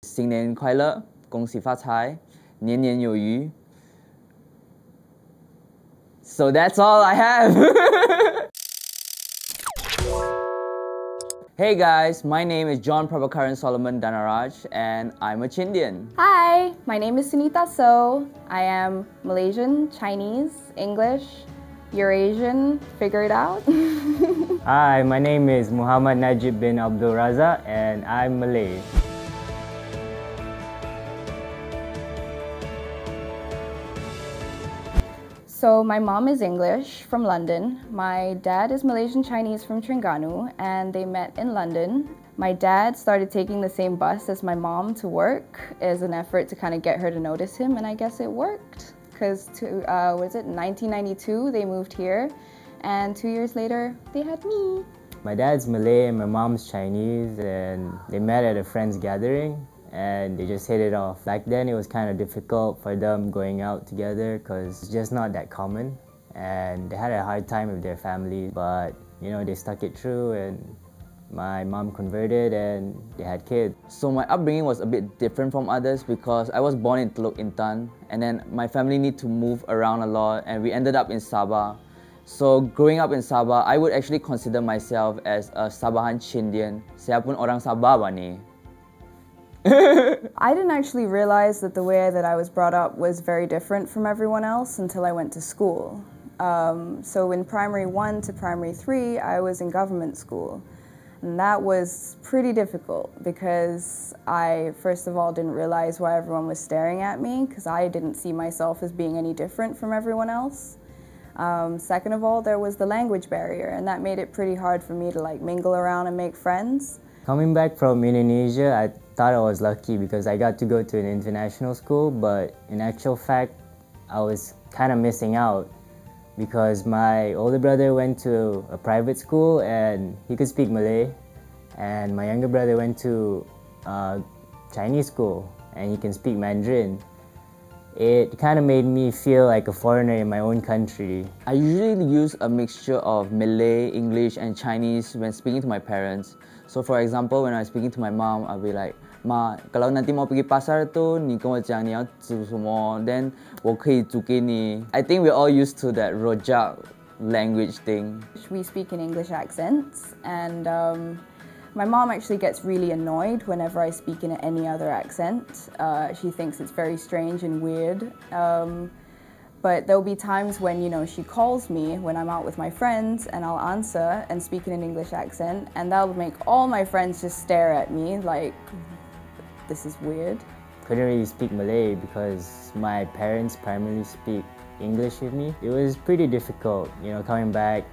新年快乐，恭喜发财，年年有余. So that's all I have. Hey guys, my name is John Prabhakaran Solomon Danaraj and I'm a Chindian. Hi, my name is Sunita Soh. I am Malaysian, Chinese, English, Eurasian, figure it out. Hi, my name is Muhammad Najib bin Abdul Razak and I'm Malay. So my mom is English from London. My dad is Malaysian Chinese from Terengganu and they met in London. My dad started taking the same bus as my mom to work as an effort to kind of get her to notice him, and I guess it worked. Because was it 1992 they moved here, and 2 years later they had me. My dad's Malay and my mom's Chinese, and they met at a friend's gathering and they just hit it off. Back then it was kind of difficult for them going out together because it's just not that common, and they had a hard time with their family, but you know, they stuck it through and my mom converted and they had kids. So my upbringing was a bit different from others because I was born in Teluk Intan and then my family need to move around a lot and we ended up in Sabah. So growing up in Sabah, I would actually consider myself as a Sabahan Chindian. Saya pun orang Sabah ba ni? I didn't actually realize that the way that I was brought up was very different from everyone else until I went to school. So in primary 1 to primary 3, I was in government school. And that was pretty difficult because I, first of all, didn't realize why everyone was staring at me because I didn't see myself as being any different from everyone else. Second of all, there was the language barrier, and that made it pretty hard for me to like mingle around and make friends. Coming back from Indonesia, I thought I was lucky because I got to go to an international school, but in actual fact, I was kind of missing out because my older brother went to a private school and he could speak Malay, and my younger brother went to a Chinese school and he can speak Mandarin. It kind of made me feel like a foreigner in my own country. I usually use a mixture of Malay, English and Chinese when speaking to my parents. So for example, when I'm speaking to my mom, I'll be like, Ma, kalau nanti mau pergi pasar tu, 你跟我讲你要煮什么 then 我可以煮给你. I think we're all used to that rojak language thing. We speak in English accents, and my mom actually gets really annoyed whenever I speak in any other accent. She thinks it's very strange and weird. But there'll be times when, you know, she calls me when I'm out with my friends and I'll answer and speak in an English accent, and that'll make all my friends just stare at me like, this is weird. Couldn't really speak Malay because my parents primarily speak English with me. It was pretty difficult, you know, coming back,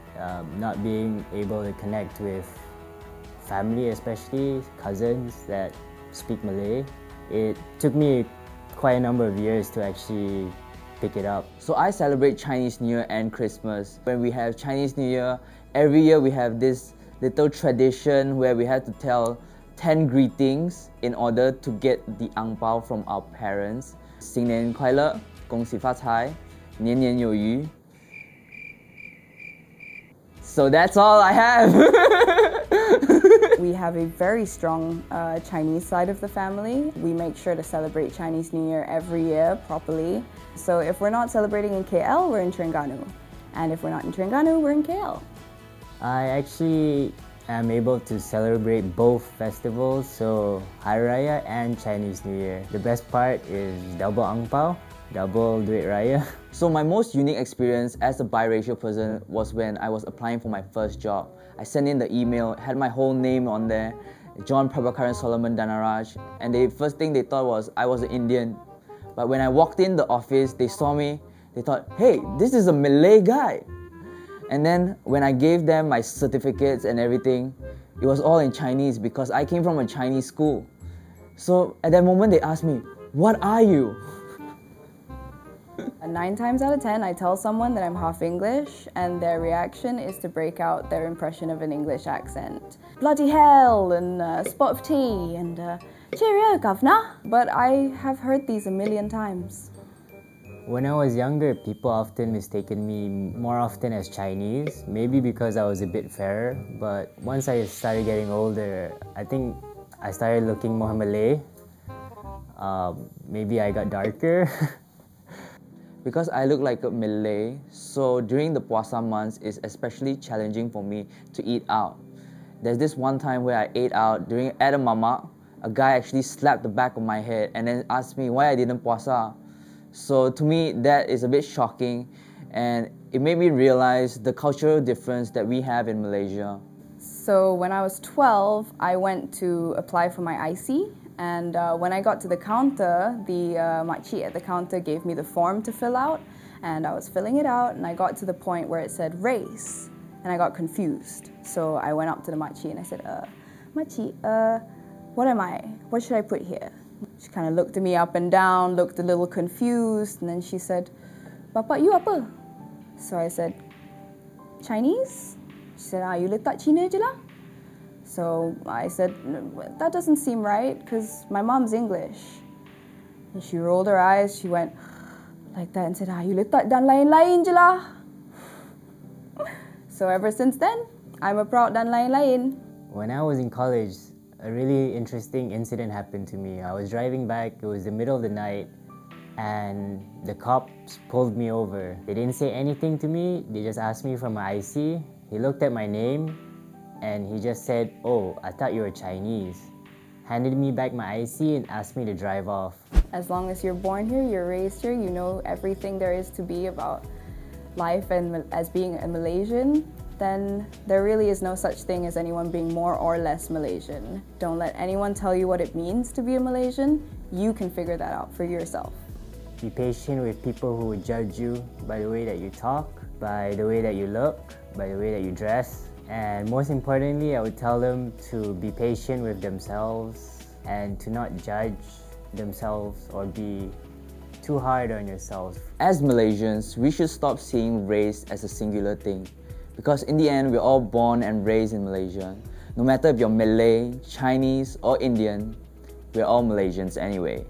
not being able to connect with family, especially cousins that speak Malay. It took me quite a number of years to actually pick it up. So I celebrate Chinese New Year and Christmas. When we have Chinese New Year, every year we have this little tradition where we have to tell 10 greetings in order to get the ang pao from our parents. 新年快乐，恭喜发财，年年有余. So that's all I have. We have a very strong Chinese side of the family. We make sure to celebrate Chinese New Year every year properly. So if we're not celebrating in KL, we're in Terengganu. And if we're not in Terengganu, we're in KL. I actually am able to celebrate both festivals, so Hari Raya and Chinese New Year. The best part is double ang pao, double duit raya. So my most unique experience as a biracial person was when I was applying for my first job. I sent in the email, had my whole name on there, John Prabhakaran Solomon Danaraj, and the first thing they thought was I was an Indian. But when I walked in the office, they saw me, they thought, hey, this is a Malay guy. And then when I gave them my certificates and everything, it was all in Chinese because I came from a Chinese school. So at that moment they asked me, what are you? 9 times out of 10, I tell someone that I'm half English, and their reaction is to break out their impression of an English accent. Bloody hell, and spot of tea, and cheerio, governor. But I have heard these a million times. When I was younger, people often mistaken me more often as Chinese, maybe because I was a bit fairer, but once I started getting older, I think I started looking more Malay. Maybe I got darker. Because I look like a Malay, so during the Puasa months, it's especially challenging for me to eat out. There's this one time where I ate out at a mamak. A guy actually slapped the back of my head and then asked me why I didn't Puasa. So to me, that is a bit shocking, and it made me realize the cultural difference that we have in Malaysia. So when I was 12, I went to apply for my IC, and when I got to the counter, the makcik at the counter gave me the form to fill out, and I was filling it out, and I got to the point where it said race, and I got confused. So I went up to the makcik and I said, makcik, what am I? What should I put here? She kind of looked at me up and down, looked a little confused, and then she said, Bapak, you apa? So I said, Chinese? She said, you letak Cina je lah. So I said, that doesn't seem right, because my mom's English. And she rolled her eyes, she went like that and said, you letak dan lain-lain je lah. So ever since then, I'm a proud dan lain-lain. When I was in college, a really interesting incident happened to me. I was driving back, it was the middle of the night, and the cops pulled me over. They didn't say anything to me, they just asked me for my IC. He looked at my name, and he just said, oh, I thought you were Chinese. Handed me back my IC and asked me to drive off. As long as you're born here, you're raised here, you know everything there is to be about life and as being a Malaysian, then there really is no such thing as anyone being more or less Malaysian. Don't let anyone tell you what it means to be a Malaysian. You can figure that out for yourself. Be patient with people who would judge you by the way that you talk, by the way that you look, by the way that you dress. And most importantly, I would tell them to be patient with themselves and to not judge themselves or be too hard on yourself. As Malaysians, we should stop seeing race as a singular thing, because in the end, we're all born and raised in Malaysia. No matter if you're Malay, Chinese or Indian, we're all Malaysians anyway.